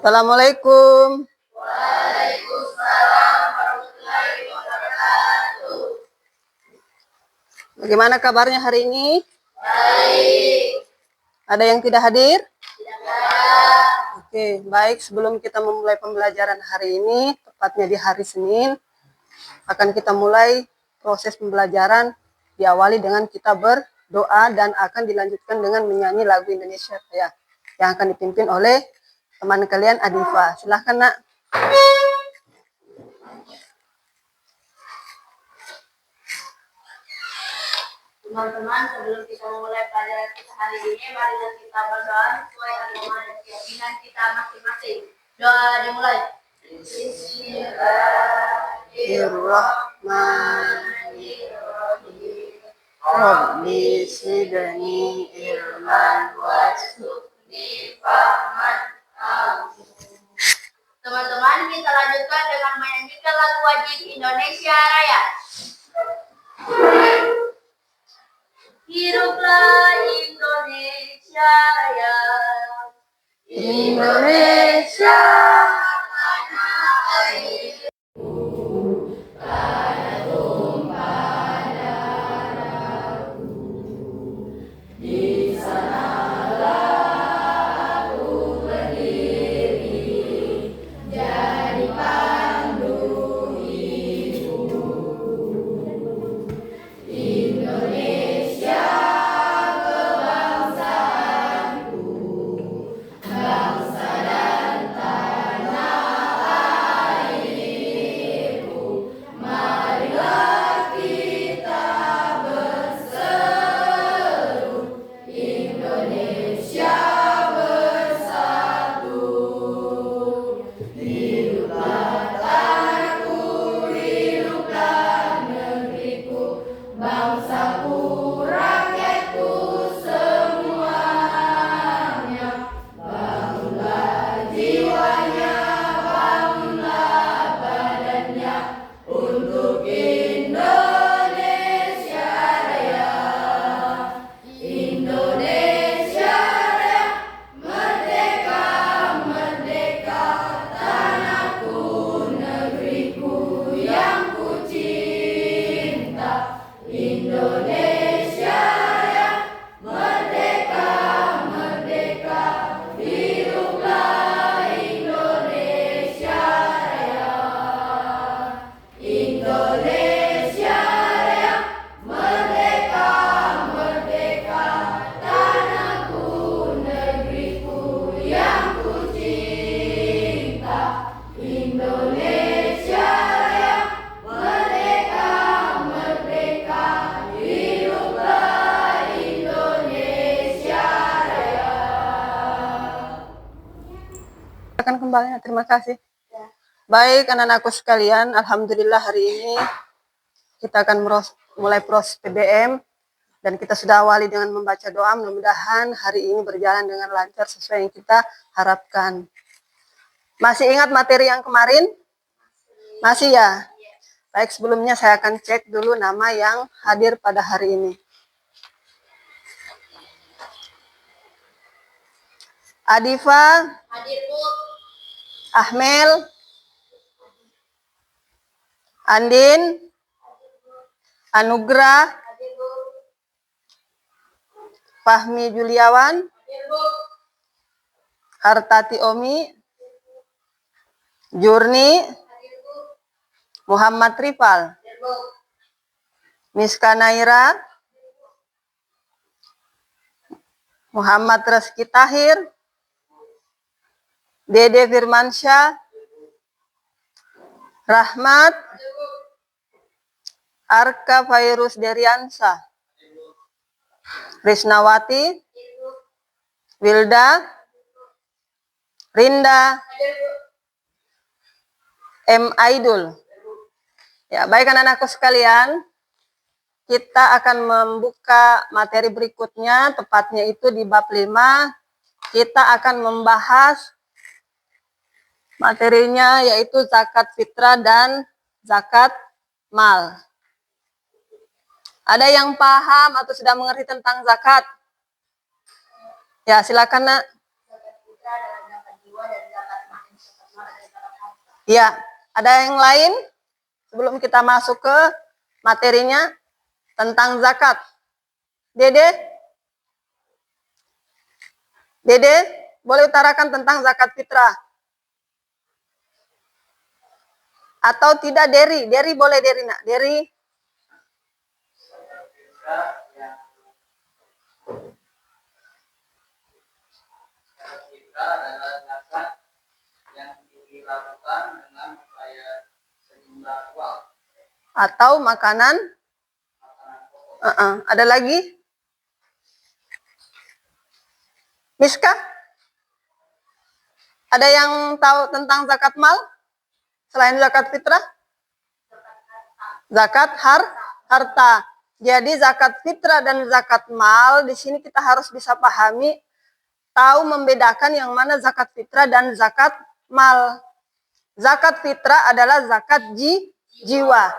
Assalamualaikum. Waalaikumsalam warahmatullahi wabarakatuh. Bagaimana kabarnya hari ini? Baik. Ada yang tidak hadir? Tidak. Oke, baik. Sebelum kita memulai pembelajaran hari ini, tepatnya di hari Senin, akan kita mulai proses pembelajaran diawali dengan kita berdoa dan akan dilanjutkan dengan menyanyi lagu Indonesia Raya yang akan dipimpin oleh teman kalian Adifa. Silahkan, Nak. Teman-teman, sebelum kita memulai pelajaran kita hari ini, mari kita berdoa sesuai agama dan keyakinan kita masing-masing. Doa dimulai. Bismillahirrahmanirrahim. Rabbi zidni ilman warzuqni fahman. Teman-teman, kita lanjutkan dengan menyanyikan lagu wajib Indonesia Raya. Hiduplah Indonesia Raya. Indonesia tanah air. Tanah tumpah darahku. Di sanalah aku berdiri, jadi pandu hidup. Indonesia kebangsaanku, bangsa dan tanah airku. Marilah kita berseru, Indonesia bersatu. Hiduplah tanahku, hiduplah negeriku, bangsaku, rakyatku semuanya. Bangunlah jiwanya, bangunlah badannya untuk Indonesia Raya. Indonesia Raya, merdeka, merdeka, tanahku, negeriku yang ku cinta. Indonesia Raya, merdeka, merdeka, hiduplah Indonesia Raya. Indonesia Raya, merdeka, merdeka, tanahku, negeriku yang ku cinta. Indonesia Raya, merdeka, merdeka, hiduplah Indonesia Raya. akan kembali. Terima kasih. Baik, anak-anakku sekalian, alhamdulillah hari ini kita akan mulai proses PBM dan kita sudah awali dengan membaca doa. Mudah-mudahan hari ini berjalan dengan lancar sesuai yang kita harapkan. Masih ingat materi yang kemarin? Masih ya? Baik, sebelumnya saya akan cek dulu nama yang hadir pada hari ini. Adifa, Hadir, Bu. Ahmel, Andin, Anugrah, Hadir, Bu. Fahmi Juliawan, Hadir, Bu. Hartati Omi, Jurni, Hadir, Bu. Muhammad Rifal, Hadir, Bu. Miska Naira, Muhammad Reski Tahir, Dede Firmansyah, Rahmat, Arka Fairus Deriansa, Risnawati, Wilda, Rinda, M. Aidul. Ya, baik anak-anakku sekalian, kita akan membuka materi berikutnya, tepatnya itu di bab 5. Kita akan membahas materinya yaitu zakat fitrah dan zakat mal. Ada yang paham atau sudah mengerti tentang zakat? Ya, silakan, Nak. Zakat fitrah adalah zakat jiwa dan zakat mal. Ya, ada yang lain sebelum kita masuk ke materinya tentang zakat? Dede? Dede, boleh utarakan tentang zakat fitrah? Atau tidak Deri? Deri boleh Deri nak? Deri? Kita adalah zakat yang dilakukan dengan membayar sejumlah uang. Atau makanan? Ada lagi? Miska? Ada yang tahu tentang zakat mal? Selain zakat fitrah? Zakat harta. Jadi zakat fitrah dan zakat mal di sini kita harus bisa pahami, tahu membedakan yang mana zakat fitrah dan zakat mal. Zakat fitrah adalah zakat jiwa,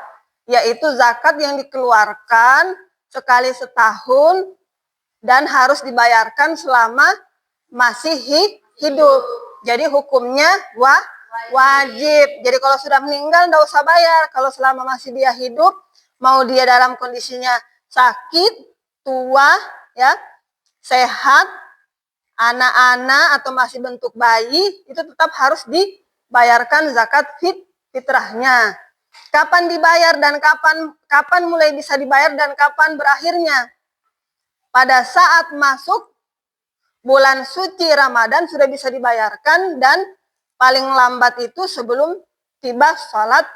yaitu zakat yang dikeluarkan sekali setahun dan harus dibayarkan selama masih hidup. Jadi hukumnya wajib. Jadi kalau sudah meninggal tidak usah bayar. Kalau selama masih dia hidup, mau dia dalam kondisinya sakit, tua, ya, sehat, anak-anak atau masih bentuk bayi, itu tetap harus dibayarkan zakat fitrahnya. Kapan dibayar dan kapan mulai bisa dibayar dan kapan berakhirnya? Pada saat masuk bulan suci Ramadan sudah bisa dibayarkan, dan paling lambat itu sebelum tiba sholat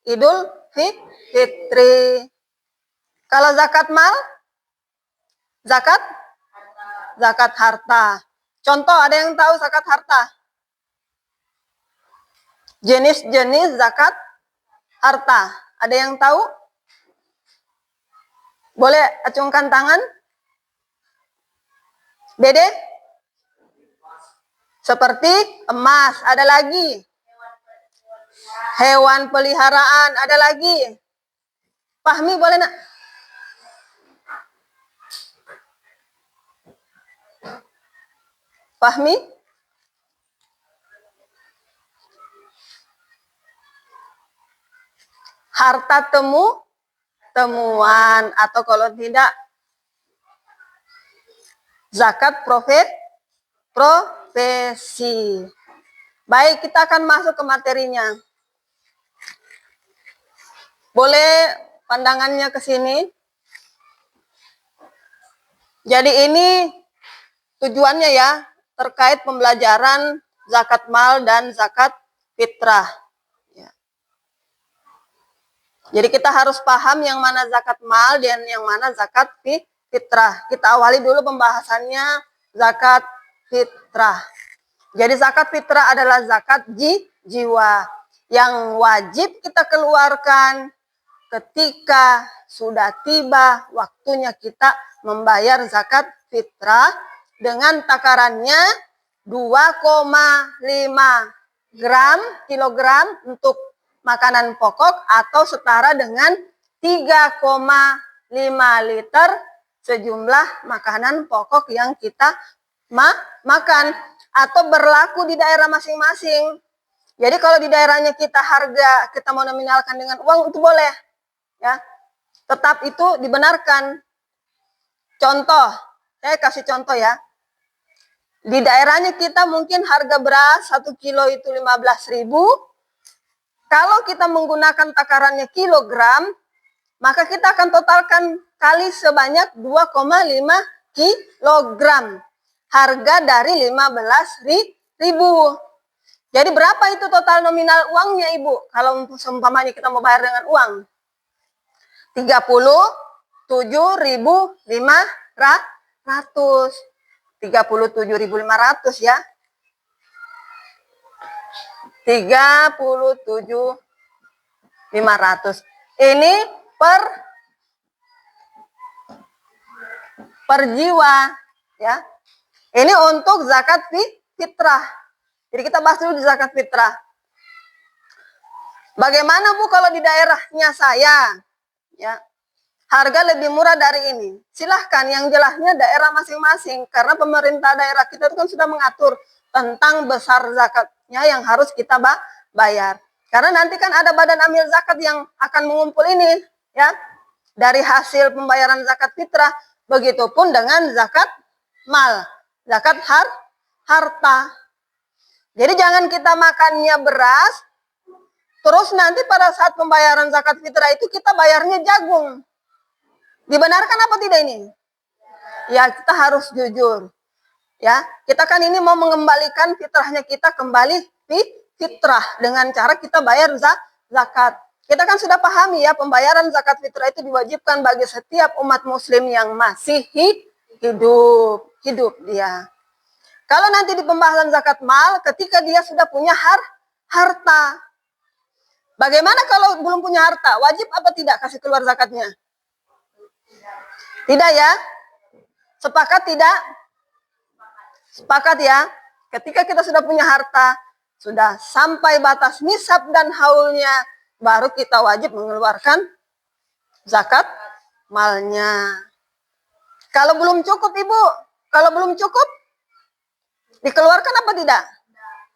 Idul Fitri. Kalau zakat mal? Zakat harta. Contoh, ada yang tahu zakat harta? Jenis-jenis zakat harta. Ada yang tahu? Boleh acungkan tangan? Dede? Seperti emas. Ada lagi? Hewan peliharaan. Ada lagi? Fahmi boleh nak? Fahmi? Harta temuan, atau kalau tidak zakat profesi. Baik, kita akan masuk ke materinya. Boleh pandangannya ke sini. Jadi ini tujuannya ya, terkait pembelajaran zakat mal dan zakat fitrah. Jadi kita harus paham yang mana zakat mal dan yang mana zakat fitrah. Kita awali dulu pembahasannya zakat fitrah. Jadi zakat fitrah adalah zakat jiwa yang wajib kita keluarkan ketika sudah tiba waktunya kita membayar zakat fitrah dengan takarannya 2,5 kilogram untuk makanan pokok atau setara dengan 3,5 liter sejumlah makanan pokok yang kita makan, atau berlaku di daerah masing-masing. Jadi kalau di daerahnya kita harga, kita mau nominalkan dengan uang, itu boleh, ya, tetap itu dibenarkan. Contoh, saya kasih contoh ya. Di daerahnya kita mungkin harga beras 1 kilo itu 15.000. Kalau kita menggunakan takarannya kilogram, maka kita akan totalkan kali sebanyak 2,5 kilogram. Harga dari 15.000. Jadi berapa itu total nominal uangnya, Ibu? Kalau seumpamanya kita mau bayar dengan uang. 37.500. 37.500 ya. 37.500. Ini per jiwa ya. Ini untuk zakat fitrah. Jadi kita bahas dulu di zakat fitrah. Bagaimana Bu kalau di daerahnya saya ya, harga lebih murah dari ini? Silahkan, yang jelasnya daerah masing-masing, karena pemerintah daerah kita itu kan sudah mengatur tentang besar zakatnya yang harus kita bayar. Karena nanti kan ada badan amil zakat yang akan mengumpul ini, ya, dari hasil pembayaran zakat fitrah. Begitupun dengan zakat mal, zakat harta. Jadi jangan kita makannya beras, terus nanti pada saat pembayaran zakat fitrah itu kita bayarnya jagung. Dibenarkan apa tidak ini? Ya, kita harus jujur. Ya, kita kan ini mau mengembalikan fitrahnya kita kembali fitrah dengan cara kita bayar zakat. Kita kan sudah pahami ya, pembayaran zakat fitrah itu diwajibkan bagi setiap umat muslim yang masih hidup dia. Kalau nanti di pembahasan zakat mal, ketika dia sudah punya harta. Bagaimana kalau belum punya harta? Wajib apa tidak kasih keluar zakatnya? Tidak ya? Sepakat tidak? Sepakat ya? Ketika kita sudah punya harta, sudah sampai batas nisab dan haulnya, baru kita wajib mengeluarkan zakat malnya. Kalau belum cukup Ibu, kalau belum cukup, dikeluarkan apa tidak?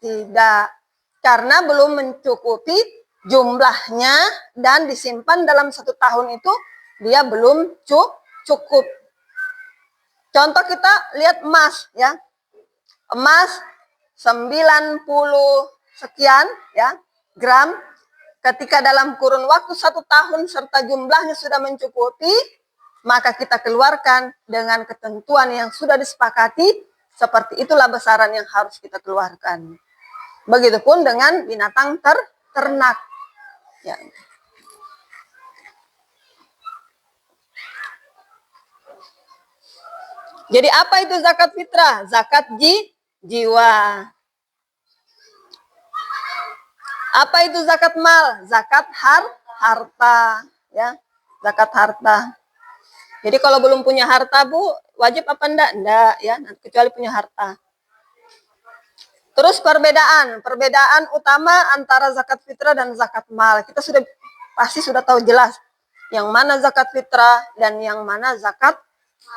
Tidak, karena belum mencukupi jumlahnya dan disimpan dalam 1 tahun itu, dia belum cukup. Contoh kita lihat emas ya. Emas 90 sekian ya gram, ketika dalam kurun waktu 1 tahun serta jumlahnya sudah mencukupi, maka kita keluarkan dengan ketentuan yang sudah disepakati, seperti itulah besaran yang harus kita keluarkan. Begitupun dengan binatang ternak. Ya. Jadi apa itu zakat fitrah? Zakat jiwa. Apa itu zakat mal? Zakat harta, ya. Zakat harta. Jadi kalau belum punya harta, Bu, wajib apa enggak? Enggak, ya, kecuali punya harta. Terus perbedaan utama antara zakat fitrah dan zakat mal. Kita pasti sudah tahu jelas yang mana zakat fitrah dan yang mana zakat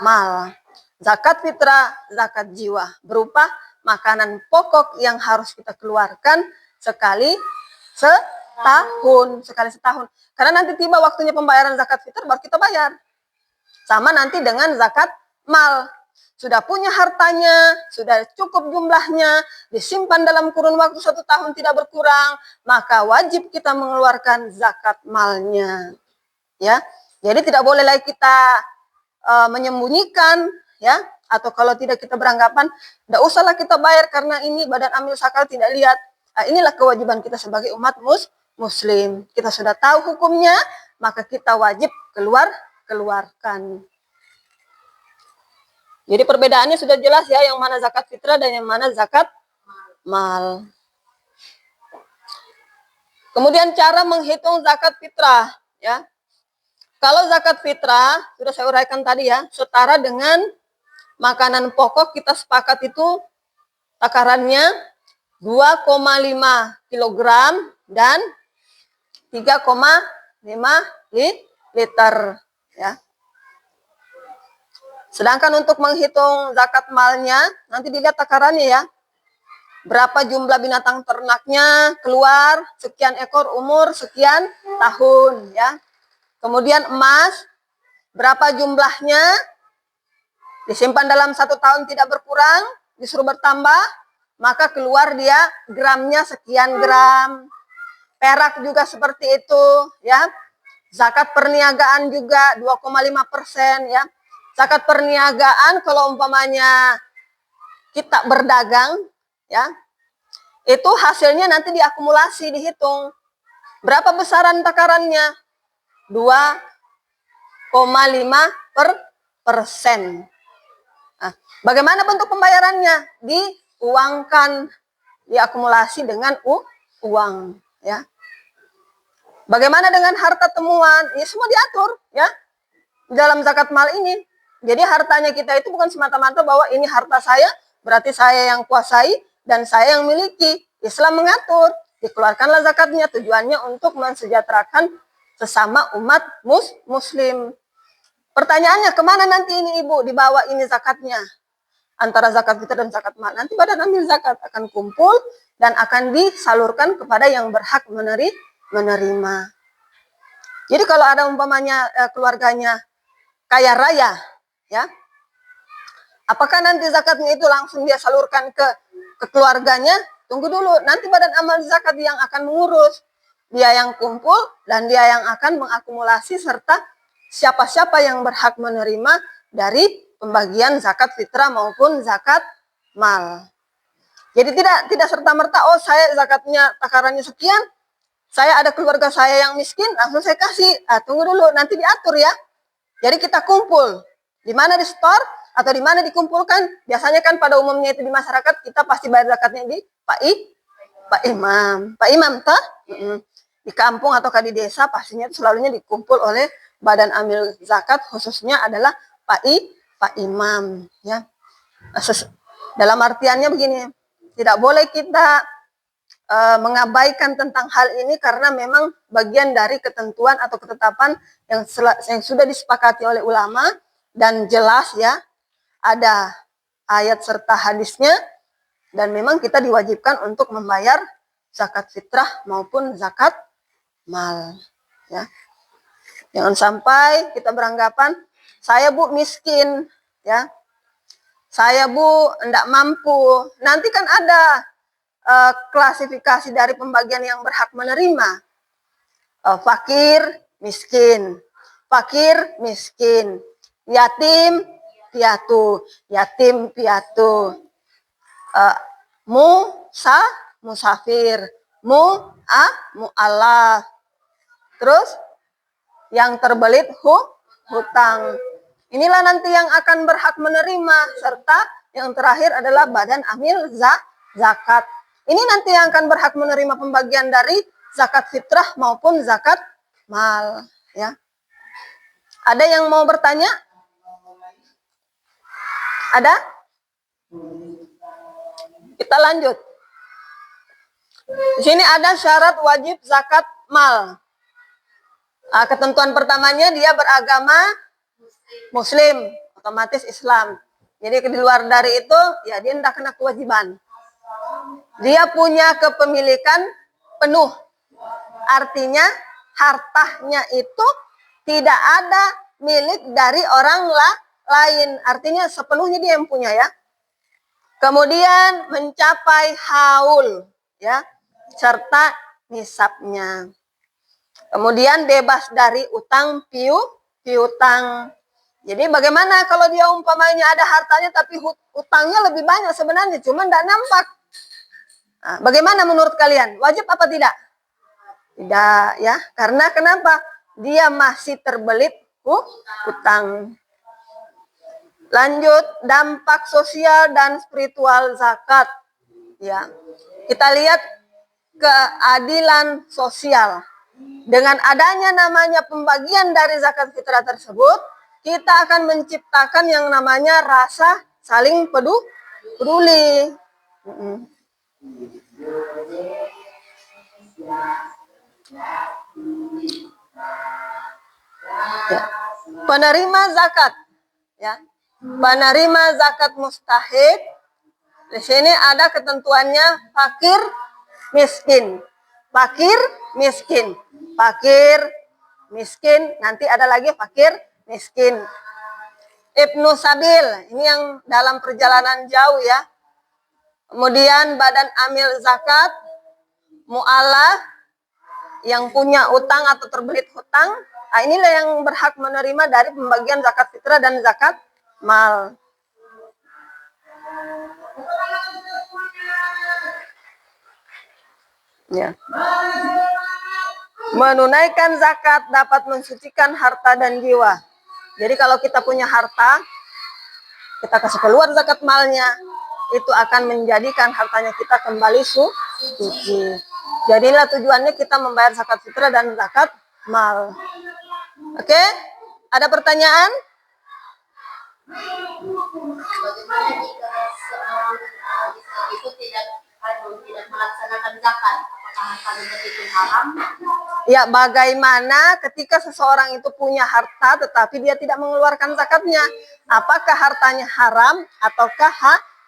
mal. Zakat fitrah, zakat jiwa, berupa makanan pokok yang harus kita keluarkan sekali setahun. Karena nanti tiba waktunya pembayaran zakat fitrah, baru kita bayar. Sama nanti dengan zakat mal. Sudah punya hartanya, sudah cukup jumlahnya, disimpan dalam kurun waktu 1 tahun tidak berkurang, maka wajib kita mengeluarkan zakat malnya. Ya, jadi tidak boleh lagi kita menyembunyikan, ya, atau kalau tidak kita beranggapan, tidak usahlah kita bayar karena ini badan amil zakat tidak lihat. Nah, inilah kewajiban kita sebagai umat muslim. Kita sudah tahu hukumnya, maka kita wajib keluarkan. Jadi perbedaannya sudah jelas ya, yang mana zakat fitrah dan yang mana zakat mal. Kemudian cara menghitung zakat fitrah, ya. Kalau zakat fitrah, sudah saya uraikan tadi ya, setara dengan makanan pokok, kita sepakat itu takarannya 2,5 kg dan 3,5 liter, ya. Sedangkan untuk menghitung zakat malnya, nanti dilihat takarannya ya. Berapa jumlah binatang ternaknya keluar, sekian ekor umur, sekian tahun, ya. Kemudian emas, berapa jumlahnya, disimpan dalam 1 tahun tidak berkurang, disuruh bertambah, maka keluar dia gramnya sekian gram. Perak juga seperti itu, ya. Zakat perniagaan juga 2,5%, ya. Zakat perniagaan kalau umpamanya kita berdagang, ya, itu hasilnya nanti diakumulasi, dihitung. Berapa besaran takarannya? 2,5%. Nah, bagaimana bentuk pembayarannya? Diuangkan, diakumulasi dengan uang, ya. Bagaimana dengan harta temuan? Ya semua diatur, ya, dalam zakat mal ini. Jadi hartanya kita itu bukan semata-mata bahwa ini harta saya, berarti saya yang kuasai dan saya yang miliki. Islam mengatur, dikeluarkanlah zakatnya, tujuannya untuk mensejahterakan sesama umat muslim. Pertanyaannya, kemana nanti ini Ibu dibawa ini zakatnya? antara zakat fitrah dan zakat mal. Nanti badan amil zakat akan kumpul dan akan disalurkan kepada yang berhak menerima. Jadi kalau ada umpamanya keluarganya kaya raya, ya, apakah nanti zakatnya itu langsung dia salurkan ke keluarganya? Tunggu dulu, nanti badan amal zakat yang akan mengurus. Dia yang kumpul dan dia yang akan mengakumulasi serta siapa-siapa yang berhak menerima dari pembagian zakat fitrah maupun zakat mal. Jadi tidak serta-merta, oh saya zakatnya takarannya sekian, saya ada keluarga saya yang miskin, langsung saya kasih. Tunggu dulu, nanti diatur ya. Jadi kita kumpul. Di mana di store atau di mana dikumpulkan? Biasanya kan pada umumnya itu di masyarakat kita pasti bayar zakatnya di Pak Imam. Pak Imam toh? Di kampung atau di desa pastinya selalunya dikumpul oleh badan amil zakat, khususnya adalah Pak Imam, ya. Dalam artiannya begini, tidak boleh kita mengabaikan tentang hal ini karena memang bagian dari ketentuan atau ketetapan yang sudah disepakati oleh ulama dan jelas ya, ada ayat serta hadisnya, dan memang kita diwajibkan untuk membayar zakat fitrah maupun zakat mal, ya. Jangan sampai kita beranggapan saya Bu miskin, ya, saya Bu enggak mampu. Nanti kan ada klasifikasi dari pembagian yang berhak menerima. Fakir, miskin, yatim, piatu, musafir, mu'alaf. Terus yang terbelit hutang. Inilah nanti yang akan berhak menerima, serta yang terakhir adalah badan amil zakat. Ini nanti yang akan berhak menerima pembagian dari zakat fitrah maupun zakat mal, ya. Ada yang mau bertanya? Ada? Kita lanjut. Di sini ada syarat wajib zakat mal. Ketentuan pertamanya dia beragama Muslim, otomatis Islam. Jadi di luar dari itu, ya dia tidak kena kewajiban. Dia punya kepemilikan penuh. Artinya hartanya itu tidak ada milik dari orang lain. Artinya sepenuhnya dia yang punya, ya. Kemudian mencapai haul, ya, serta nisabnya. Kemudian bebas dari utang piutang. Jadi bagaimana kalau dia umpamanya ada hartanya tapi utangnya lebih banyak sebenarnya, cuma tidak nampak. Nah, bagaimana menurut kalian? Wajib apa tidak? Tidak, ya. Karena kenapa? Dia masih terbelit utang. Lanjut, dampak sosial dan spiritual zakat. Ya. Kita lihat keadilan sosial. Dengan adanya namanya pembagian dari zakat fitrah tersebut, kita akan menciptakan yang namanya rasa saling peduli. Ya. Penerima zakat, ya. Penerima zakat mustahik. Di sini ada ketentuannya fakir, miskin. Fakir, miskin, nanti ada lagi fakir, miskin. Ibnu Sabil, ini yang dalam perjalanan jauh, ya. Kemudian badan amil zakat, mu'alaf, yang punya utang atau terbelit hutang. Nah, inilah yang berhak menerima dari pembagian zakat fitrah dan zakat mal. Ya. Menunaikan zakat dapat mensucikan harta dan jiwa. Jadi kalau kita punya harta, kita kasih keluar zakat malnya, itu akan menjadikan hartanya kita kembali suci. Jadilah tujuannya kita membayar zakat fitrah dan zakat mal. Oke? Ada pertanyaan? Bagaimana jika seorang itu tidak melaksanakan zakat? Apakah harta itu haram? Ya, bagaimana ketika seseorang itu punya harta tetapi dia tidak mengeluarkan zakatnya? Apakah hartanya haram ataukah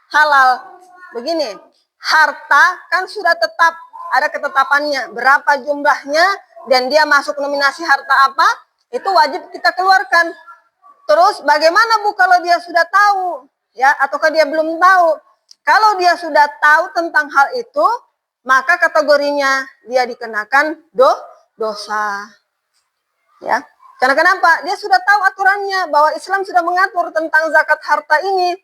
halal? Begini, harta kan sudah tetap ada ketetapannya, berapa jumlahnya dan dia masuk nominasi harta apa, itu wajib kita keluarkan. Terus bagaimana Bu kalau dia sudah tahu, ya, ataukah dia belum tahu? Kalau dia sudah tahu tentang hal itu, maka kategorinya dia dikenakan dosa. Ya. Karena kenapa? Dia sudah tahu aturannya bahwa Islam sudah mengatur tentang zakat harta ini.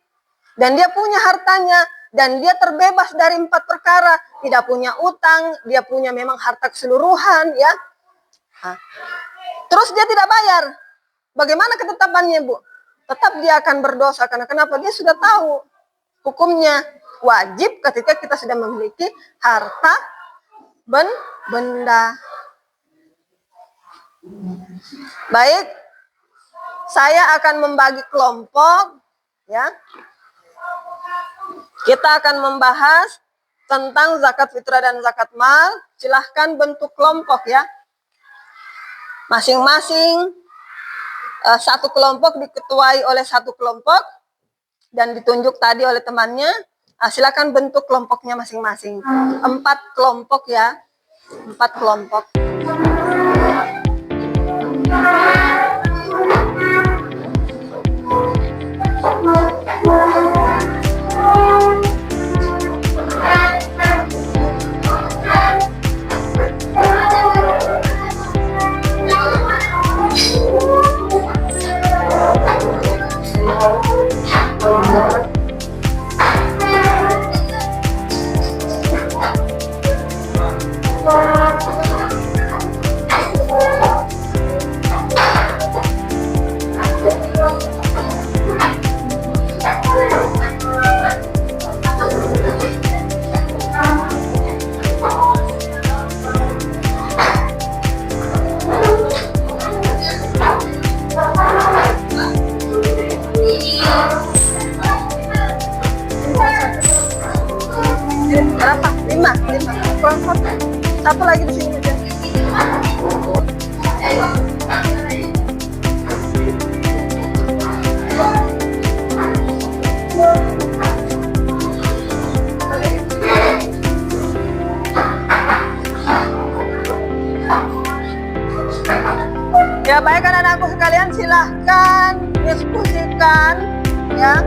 Dan dia punya hartanya dan dia terbebas dari 4 perkara, tidak punya utang, dia punya memang harta keseluruhan, ya. Nah. Terus dia tidak bayar. Bagaimana ketetapannya, Bu? Tetap dia akan berdosa karena kenapa? Dia sudah tahu hukumnya. Wajib ketika kita sudah memiliki harta benda. Baik, saya akan membagi kelompok, ya. Kita akan membahas tentang zakat fitrah dan zakat mal. Silahkan bentuk kelompok, ya. Masing-masing satu kelompok diketuai oleh satu kelompok dan ditunjuk tadi oleh temannya. Silakan bentuk kelompoknya masing-masing. 4 kelompok, ya. 4 kelompok. Berapa? 5. Kurang 1. Satu lagi di sini aja. Ya, baik anak-anakku sekalian, silahkan diskusikan, ya.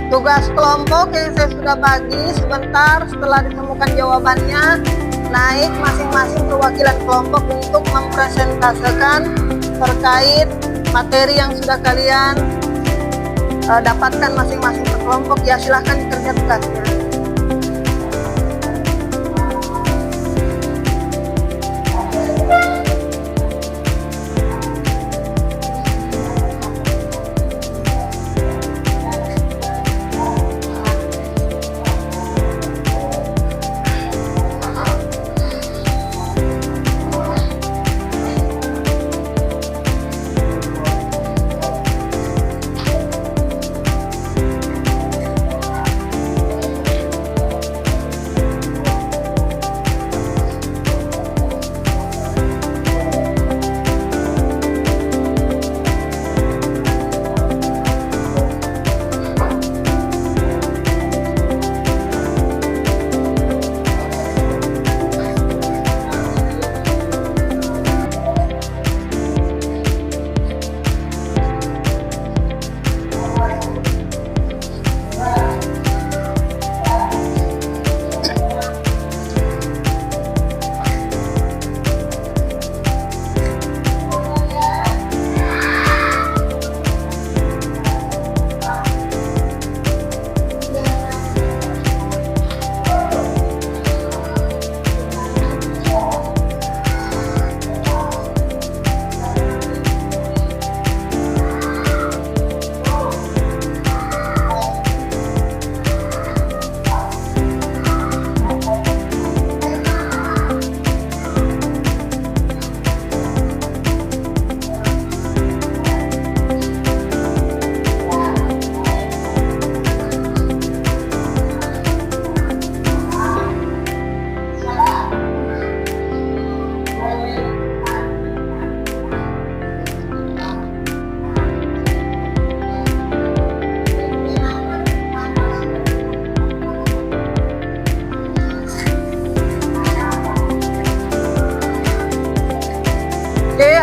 Tugas kelompok yang saya sudah bagi sebentar setelah ditemukan jawabannya, naik masing-masing perwakilan kelompok untuk mempresentasikan terkait materi yang sudah kalian dapatkan masing-masing per kelompok. Ya, silahkan dikerja tugasnya.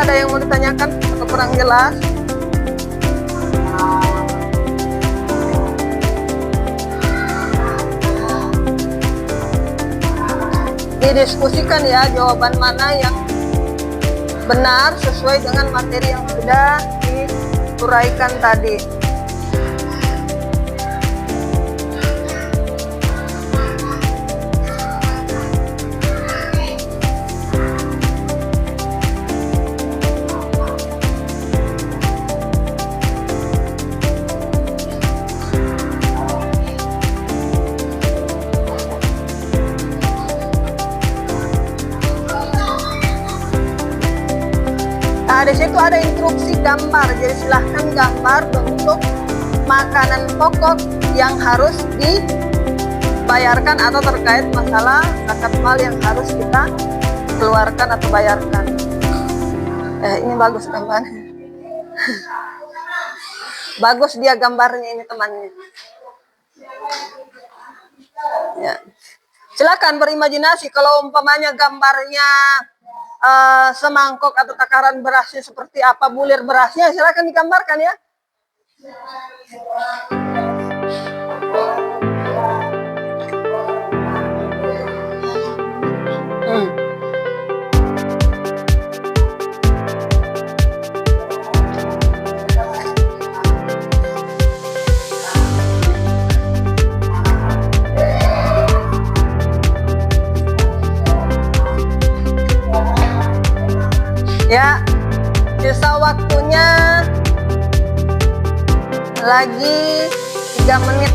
ada yang mau ditanyakan atau kurang jelas? Didiskusikan ya jawaban mana yang benar sesuai dengan materi yang sudah diuraikan tadi. Nah, di situ ada instruksi gambar. Jadi silahkan gambar bentuk makanan pokok yang harus dibayarkan atau terkait masalah zakat mal yang harus kita keluarkan atau bayarkan. Ini bagus gambarnya. Bagus dia gambarnya ini temannya. Ya. Silakan berimajinasi kalau umpamanya gambarnya semangkok atau takaran berasnya seperti apa, bulir berasnya, silakan digambarkan ya. Ya, sisa waktunya lagi 3 menit.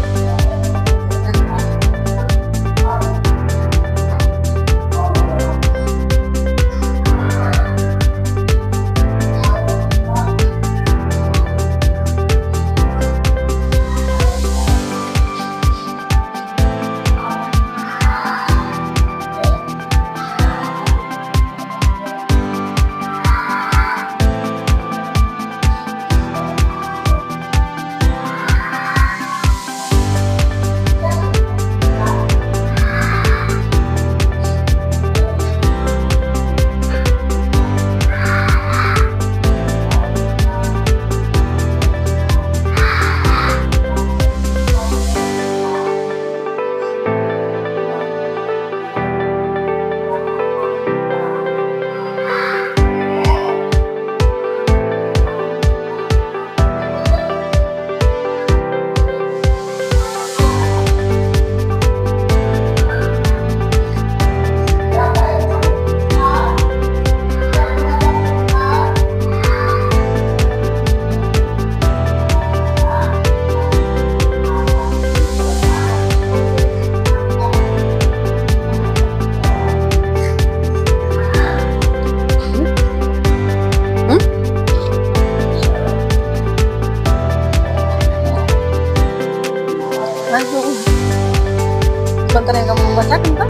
Sebentar yang kamu membacakan kan?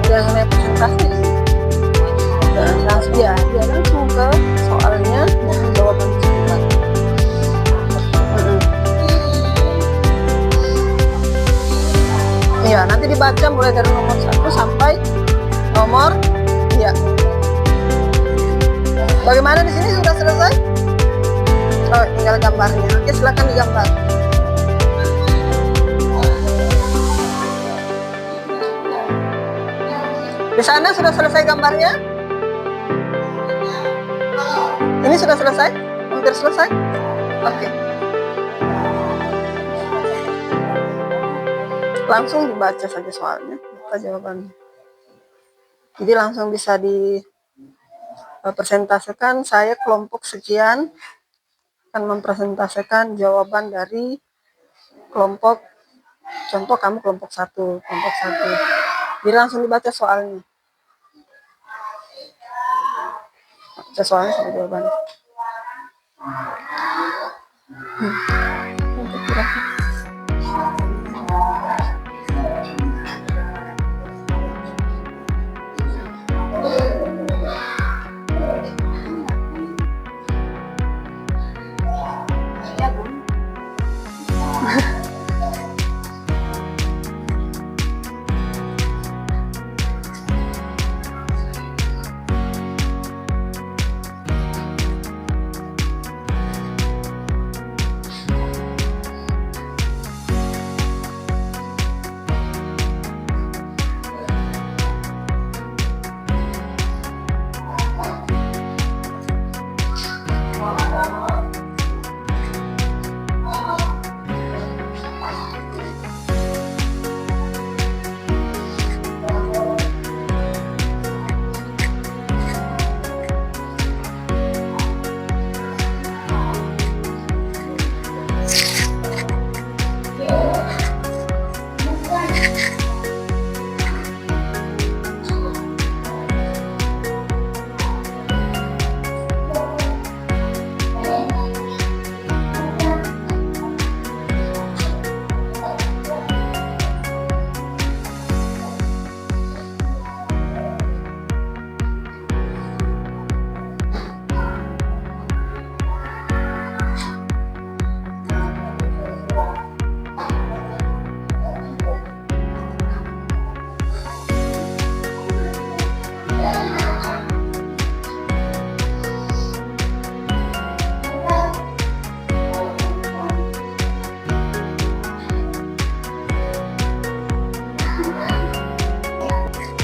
Jangan naik presentasi. Dan langsung dia langsung ke soalnya dan jawaban sebentar. Iya, nanti dibaca mulai dari nomor 1 sampai nomor 3. Bagaimana di sini sudah selesai? Oh, tinggal gambarnya. Oke, silakan digambar. Di sana sudah selesai gambarnya? Ini sudah selesai? Hampir selesai? Oke. Langsung dibaca saja soalnya, apa jawabannya. Jadi langsung bisa dipresentasikan. Saya kelompok sekian akan mempresentasikan jawaban dari kelompok, contoh kamu kelompok 1, kelompok 1. Jadi langsung dibaca soalnya. Baca soalnya sama jawabannya.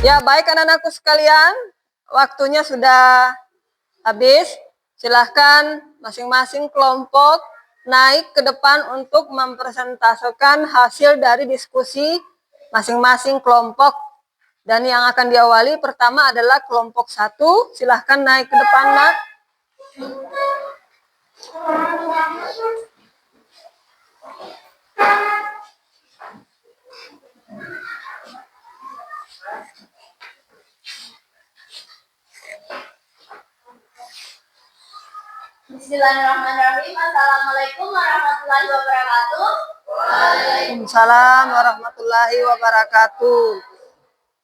Ya, baik anak-anakku sekalian, waktunya sudah habis. Silahkan masing-masing kelompok naik ke depan untuk mempresentasikan hasil dari diskusi masing-masing kelompok. Dan yang akan diawali pertama adalah kelompok 1. Silahkan naik ke depan, Nak. Bismillahirrahmanirrahim. Assalamualaikum warahmatullahi wabarakatuh. Waalaikumsalam warahmatullahi wabarakatuh.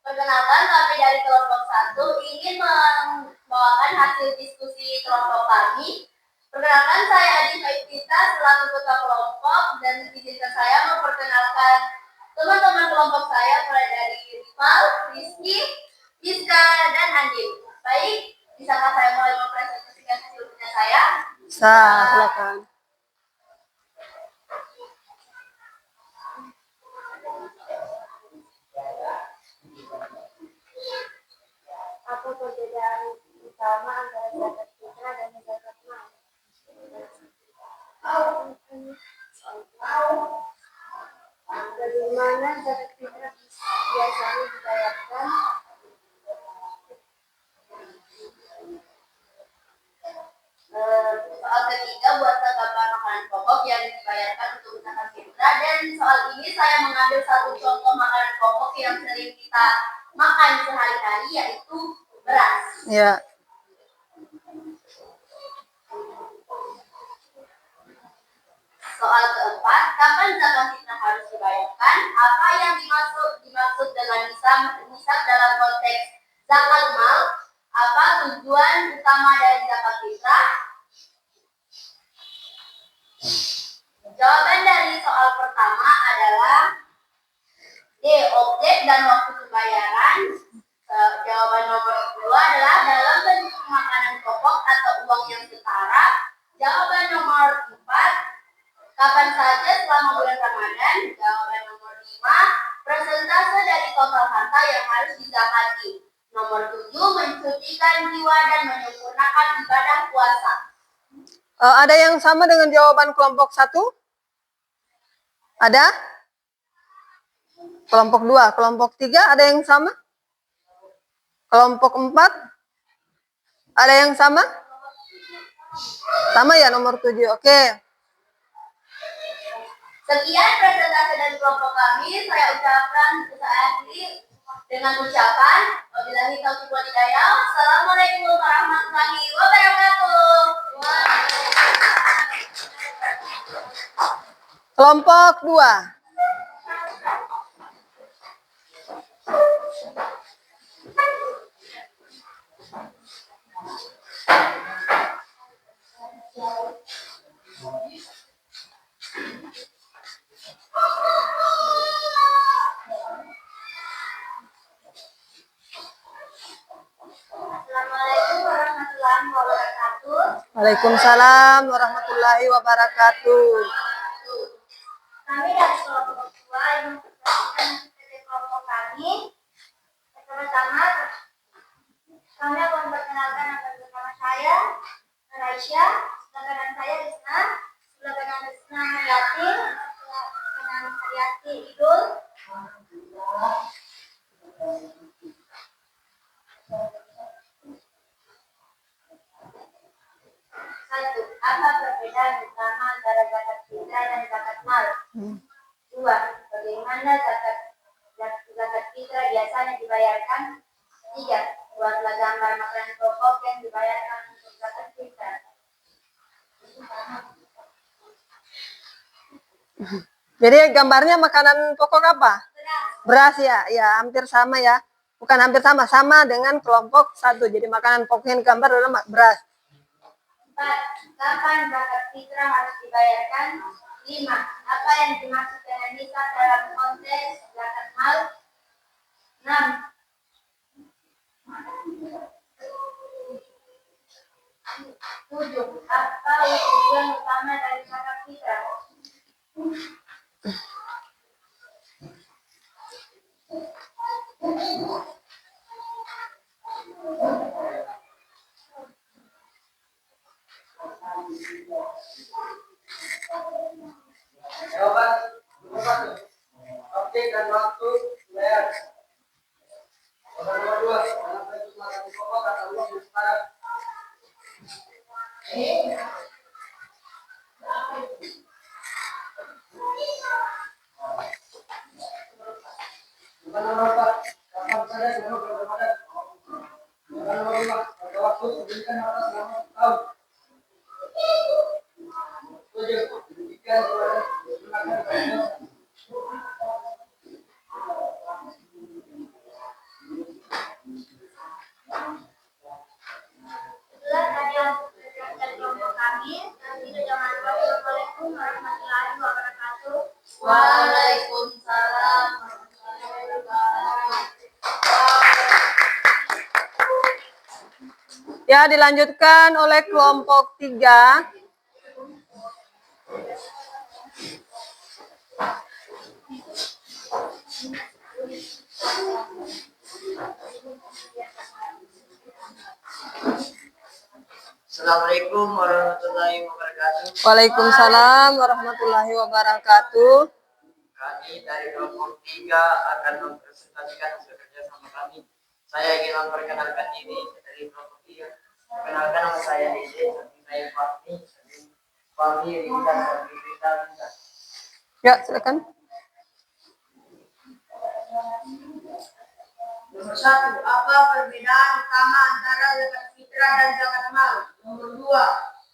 Perkenalkan, kami dari kelompok 1 ingin membawakan hasil diskusi kelompok kami. Perkenalkan, saya Adi Faitita selaku ketua kelompok, dan izinkan saya memperkenalkan teman-teman kelompok saya mulai dari Rival, Rizky, Iska, dan Andin. Baik, bisakah saya mulai mempresentasikan hasil kerja saya? Silakan. Apa perbedaan utama antara zakat fitrah dan zakat mal? Bagaimana zakat fitrah biasanya dibayarkan? Soal ketiga, buatlah gambar makanan pokok yang dibayarkan untuk zakat fitrah. Dan soal ini saya mengambil satu contoh makanan pokok yang sering kita makan sehari-hari, yaitu beras. Ya. Soal keempat, kapan zakat fitrah harus dibayarkan? Apa yang dimaksud dengan nisab dalam konteks zakat mal? Apa tujuan utama dari zakat fitrah? Jawaban dari soal pertama adalah D. Objek dan waktu pembayaran. Jawaban nomor 2 adalah dalam bentuk makanan pokok atau uang yang setara. Jawaban nomor 4, kapan saja selama bulan Ramadan. Jawaban nomor 5, persentase dari total harta yang harus dizakati. Nomor 7, mensucikan jiwa dan menyempurnakan ibadah puasa. Ada yang sama dengan jawaban kelompok 1? Ada? Kelompok 2, kelompok 3 ada yang sama? Kelompok 4? Ada yang sama? Sama ya, nomor 7. Oke. Sekian presentasi dari kelompok kami. Saya ucapkan saya akhiri dengan ucapan wabillahi taufiq wal hidayah. Assalamualaikum warahmatullahi wabarakatuh. Kelompok 2. Assalamualaikum warahmatullahi wabarakatuh. Waalaikumsalam warahmatullahi wabarakatuh. Kami dari kelompok 2 yang mempresentasikan dari kelompok kami. Pertama-tama kami akan memperkenalkan nama saya Raisya, sebelah kanan saya Risna, sebelah kanan Risna Hayati, sebelah kanan Hayati Idul. Satu, apa perbedaan utama antara zakat fitrah dan zakat mal? 2, bagaimana zakat fitrah biasanya dibayarkan? 3, buatlah gambar makanan pokok yang dibayarkan untuk zakat fitrah. Jadi gambarnya makanan pokok apa? Beras ya, ya hampir sama ya. Bukan hampir sama, sama dengan kelompok 1. Jadi makanan pokok yang gambar adalah beras. 4, kapan zakat fitrah harus dibayarkan? 5, apa yang dimaksud dengan nisab dalam konteks zakat mal? 6, tujuh, apa tujuan utama dari zakat fitrah? Itulah tadi yang dari kelompok kami. Tidak jangan lupa. Assalamualaikum warahmatullahi wabarakatuh. Waalaikumsalam warahmatullahi wabarakatuh. Ya, dilanjutkan oleh kelompok 3. Assalamualaikum warahmatullahi wabarakatuh. Waalaikumsalam warahmatullahi wabarakatuh. Kami dari kelompok 3 akan mempresentasikan hasil kerja sama kami. Saya ingin memperkenalkan diri dari kelompok 3. Perkenalkan, nama saya Dede, samping saya Fahmi, samping Fahmi Rinda, samping Rinda. Ya, silakan. Nomor 1, apa perbedaan utama antara zakat fitrah dan zakat mal? Nomor 2,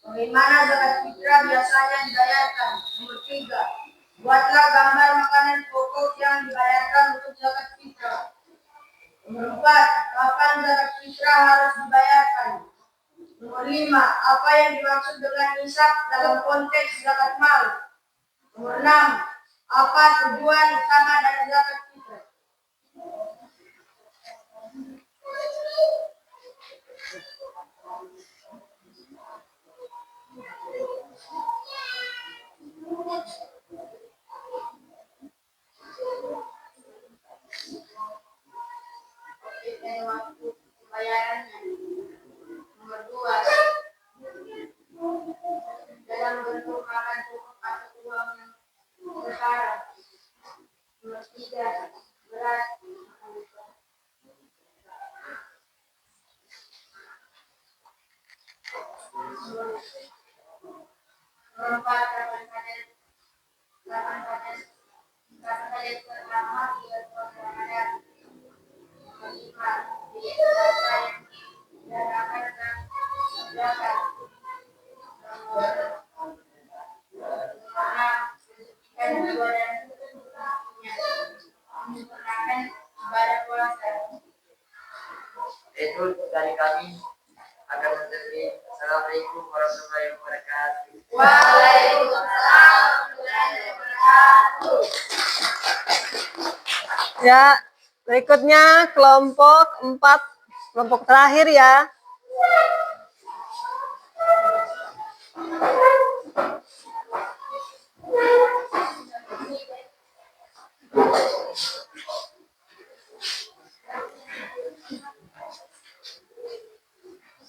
bagaimana zakat fitrah biasanya dibayarkan? Nomor 3, buatlah gambar makanan pokok yang dibayarkan untuk zakat fitrah. Nomor 4, kapan zakat fitrah harus dibayarkan? Nomor 5, apa yang dimaksud dengan nisab dalam konteks zakat mal? Nomor 6, apa tujuan utama dari zakat fitrah? Dari waktu pembayarannya. Nomor 2, dalam bentuk makan pokok atau uang yang setara. Nomor 3, beras. Nomor 4, kapan saja pertama bulan Ramadan. Nomor 5, biaya puasa yang diadakan dan diadakan. Nomor 6, mensucikan jiwa dan tubuhnya, menyempurnakan ibadah puasa. Itu dari kami akan menjadi. Assalamualaikum warahmatullahi wabarakatuh. Waalaikumsalam warahmatullahi wabarakatuh. Ya, berikutnya kelompok 4, kelompok terakhir ya.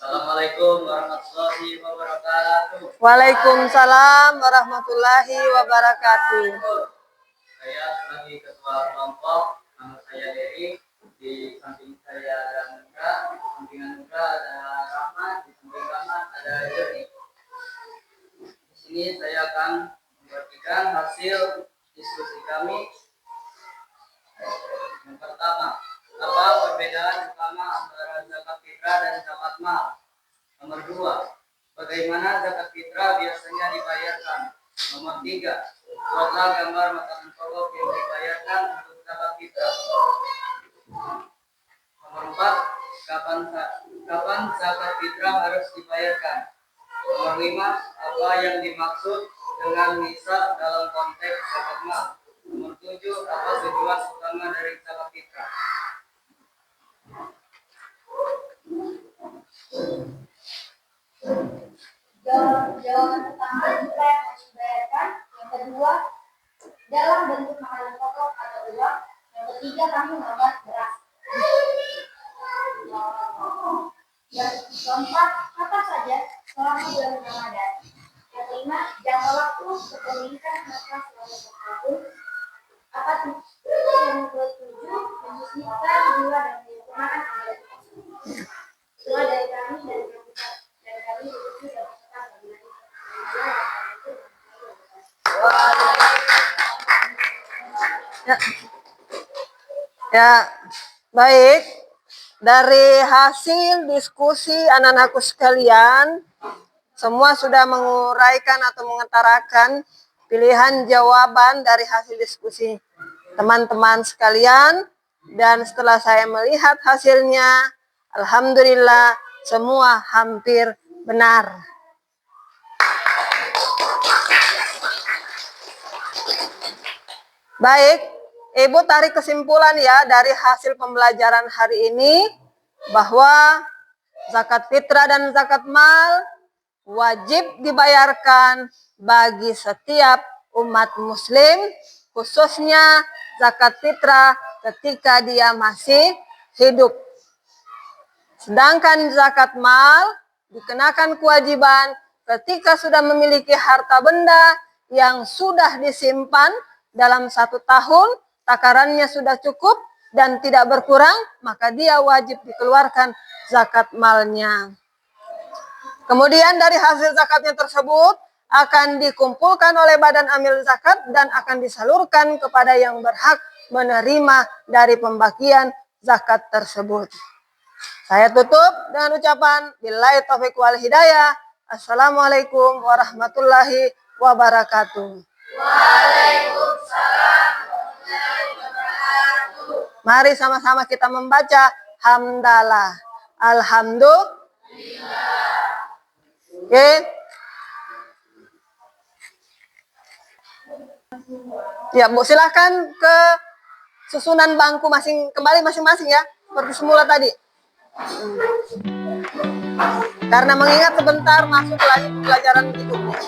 Assalamualaikum warahmatullahi wabarakatuh. Waalaikumsalam warahmatullahi wabarakatuh. Saya sebagai ketua kelompok, nama saya Dery. Di samping saya ada Nugra, di samping Nugra ada Rahmat, di samping Rahmat ada Joni. Di sini saya akan membagikan hasil diskusi kami. Yang pertama, apa perbedaan utama antara zakat fitrah dan zakat mal? Nomor 2, bagaimana zakat fitrah biasanya dibayarkan? Nomor 3, buatlah gambar makanan pokok yang dibayarkan untuk zakat fitrah. Nomor 4, kapan zakat fitrah harus dibayarkan? Nomor 5, apa yang dimaksud dengan nisab dalam konteks zakat mal? Nomor 7, apa tujuan utama dari zakat fitrah? Jawaban pertama, jumlah yang harus dibayarkan. Yang kedua, dalam bentuk makanan pokok atau uang. Yang ketiga, kami menggambar beras. Yang keempat, apa saja selama bulan Ramadan. Yang kelima, jangka waktu kepemilikan harta selama setahun. Apa tujuan? Yang ketujuh, menyisihkan jiwa dan menyempurnakan amal. Doa dari kami dan kami juga berserta Ya. Ya, baik. Dari hasil diskusi anak-anakku sekalian, semua sudah menguraikan atau mengutarakan pilihan jawaban dari hasil diskusi teman-teman sekalian. Dan setelah saya melihat hasilnya, alhamdulillah semua hampir benar. Baik, Ibu tarik kesimpulan ya dari hasil pembelajaran hari ini bahwa zakat fitrah dan zakat mal wajib dibayarkan bagi setiap umat muslim, khususnya zakat fitrah ketika dia masih hidup. Sedangkan zakat mal dikenakan kewajiban ketika sudah memiliki harta benda yang sudah disimpan dalam 1 tahun, takarannya sudah cukup dan tidak berkurang, maka dia wajib dikeluarkan zakat malnya. Kemudian dari hasil zakatnya tersebut akan dikumpulkan oleh badan amil zakat dan akan disalurkan kepada yang berhak menerima dari pembagian zakat tersebut. Saya tutup dengan ucapan billahi taufiq wal hidayah. Assalamualaikum warahmatullahi wabarakatuh. Waalaikumsalam warahmatullahi wabarakatuh. Mari sama-sama kita membaca hamdalah. Alhamdulillah. Oke. Ya, Bu, silakan ke susunan bangku kembali masing-masing ya, seperti semula tadi. Karena mengingat sebentar masuk lagi pelajaran berikutnya.